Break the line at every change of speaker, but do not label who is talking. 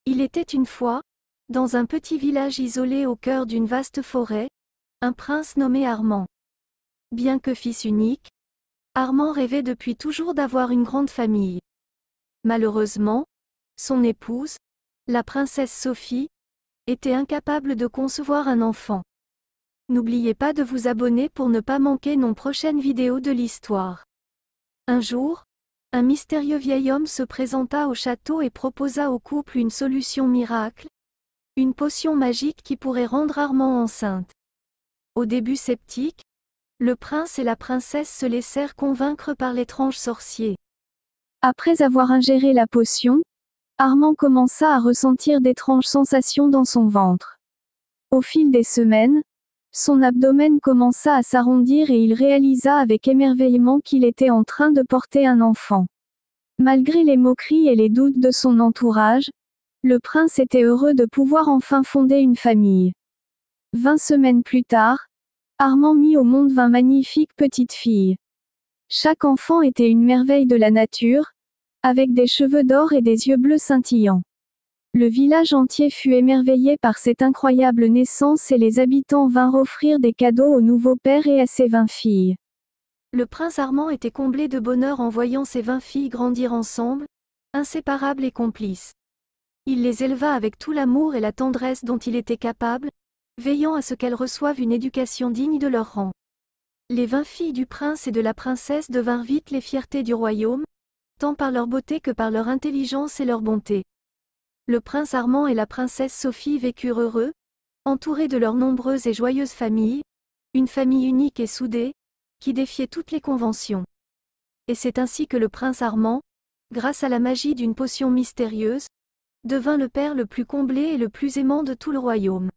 Il était une fois, dans un petit village isolé au cœur d'une vaste forêt, un prince nommé Armand. Bien que fils unique, Armand rêvait depuis toujours d'avoir une grande famille. Malheureusement, son épouse, la princesse Sophie, était incapable de concevoir un enfant. N'oubliez pas de vous abonner pour ne pas manquer nos prochaines vidéos de l'histoire. Un jour, un mystérieux vieil homme se présenta au château et proposa au couple une solution miracle, une potion magique qui pourrait rendre Armand enceinte. Au début sceptique, le prince et la princesse se laissèrent convaincre par l'étrange sorcier. Après avoir ingéré la potion, Armand commença à ressentir d'étranges sensations dans son ventre. Au fil des semaines, son abdomen commença à s'arrondir et il réalisa avec émerveillement qu'il était en train de porter un enfant. Malgré les moqueries et les doutes de son entourage, le prince était heureux de pouvoir enfin fonder une famille. 20 semaines plus tard, Armand mit au monde 20 magnifiques petites filles. Chaque enfant était une merveille de la nature, avec des cheveux d'or et des yeux bleus scintillants. Le village entier fut émerveillé par cette incroyable naissance et les habitants vinrent offrir des cadeaux au nouveau père et à ses 20 filles. Le prince Armand était comblé de bonheur en voyant ses 20 filles grandir ensemble, inséparables et complices. Il les éleva avec tout l'amour et la tendresse dont il était capable, veillant à ce qu'elles reçoivent une éducation digne de leur rang. Les 20 filles du prince et de la princesse devinrent vite les fiertés du royaume, tant par leur beauté que par leur intelligence et leur bonté. Le prince Armand et la princesse Sophie vécurent heureux, entourés de leurs nombreuses et joyeuses familles, une famille unique et soudée, qui défiait toutes les conventions. Et c'est ainsi que le prince Armand, grâce à la magie d'une potion mystérieuse, devint le père le plus comblé et le plus aimant de tout le royaume.